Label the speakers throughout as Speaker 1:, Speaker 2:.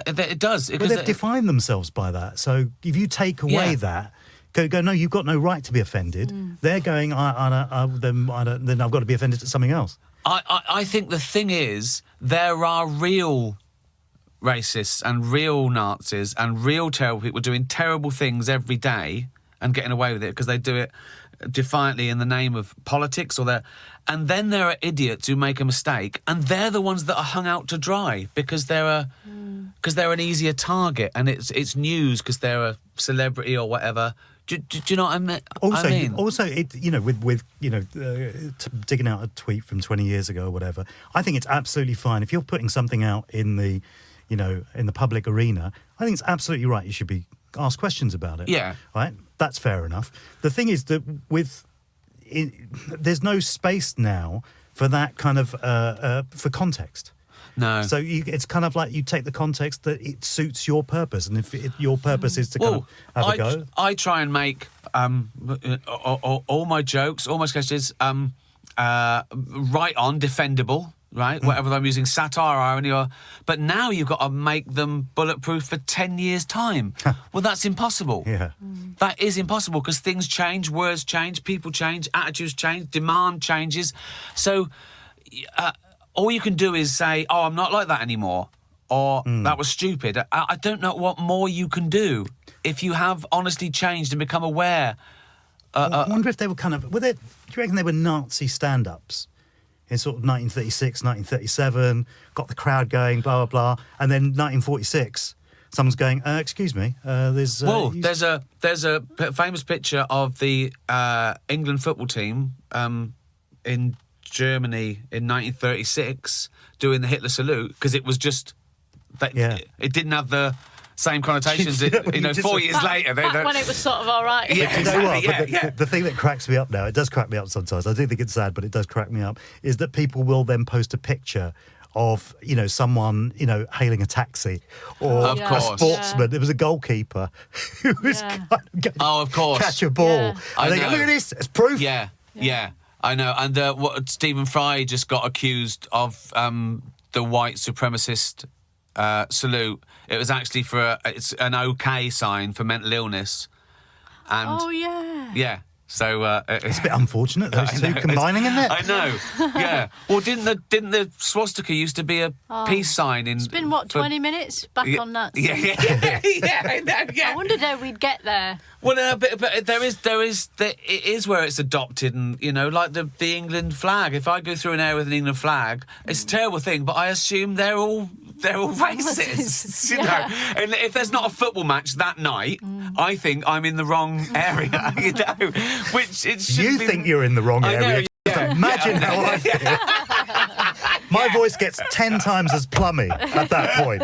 Speaker 1: It does.
Speaker 2: But they've defined themselves by that. So if you take away that, go, no, you've got no right to be offended. They're going, then I've got to be offended at something else.
Speaker 1: I think the thing is, there are real racists and real Nazis and real terrible people doing terrible things every day and getting away with it because they do it defiantly in the name of politics and then there are idiots who make a mistake and they're the ones that are hung out to dry because they're an easier target and it's news because they're a celebrity or whatever. Do you know what I mean?
Speaker 2: Also, digging out a tweet from 20 years ago or whatever, I think it's absolutely fine if you're putting something out in the public arena. I think it's absolutely right. You should be asked questions about it.
Speaker 1: Yeah,
Speaker 2: right. That's fair enough. The thing is that there's no space now for that kind of for context.
Speaker 1: No.
Speaker 2: So it's kind of like you take the context that it suits your purpose, and if your purpose is to kind of have a go. I
Speaker 1: try and make all my jokes, all my sketches, right on, defendable, right? Whatever I'm using, satire, irony, but now you've got to make them bulletproof for 10 years' time. Well, that's impossible.
Speaker 2: Yeah.
Speaker 1: That is impossible because things change, words change, people change, attitudes change, demand changes. So all you can do is say, oh, I'm not like that anymore, or that was stupid. I don't know what more you can do if you have honestly changed and become aware.
Speaker 2: I wonder if they were kind of... do you reckon they were Nazi stand-ups in sort of 1936, 1937, got the crowd going, blah, blah, blah, and then 1946... someone's going, excuse me, there's...
Speaker 1: there's a famous picture of the England football team in Germany in 1936 doing the Hitler salute because it was just... it didn't have the same connotations, 4 years later.
Speaker 3: When it was sort of all right.
Speaker 1: Yeah, exactly,
Speaker 2: the thing that cracks me up now, it does crack me up sometimes, I do think it's sad, but it does crack me up, is that people will then post a picture of, hailing a taxi or a sportsman. There was a goalkeeper who was kind of going to catch a ball.
Speaker 1: Yeah.
Speaker 2: And they go, look at this, it's proof.
Speaker 1: Yeah, I know. And what Stephen Fry just got accused of the white supremacist salute. It was actually it's an OK sign for mental illness. And yeah. So
Speaker 2: it's a bit unfortunate, those two combining in it.
Speaker 1: I know. Yeah. Well, didn't the swastika used to be a peace sign in?
Speaker 3: It's been 20 minutes back on that.
Speaker 1: Yeah.
Speaker 3: I wondered how we'd get there.
Speaker 1: Well, but it is where it's adopted, and like the England flag. If I go through an area with an England flag, it's a terrible thing, but I assume they're all racist, And if there's not a football match that night, I think I'm in the wrong area, which it should
Speaker 2: You
Speaker 1: be...
Speaker 2: think you're in the wrong area.
Speaker 1: Know,
Speaker 2: Imagine how I feel. My voice gets 10 times as plummy at that point.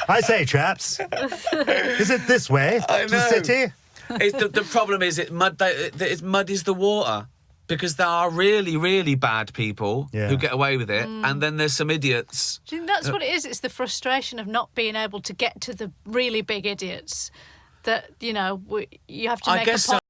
Speaker 2: I say, chaps, is it this way to the city?
Speaker 1: The problem is it muddies the water. Because there are really, really bad people who get away with it, and then there's some idiots.
Speaker 3: Do you think that's what it is? It's the frustration of not being able to get to the really big idiots that, you have to make a point.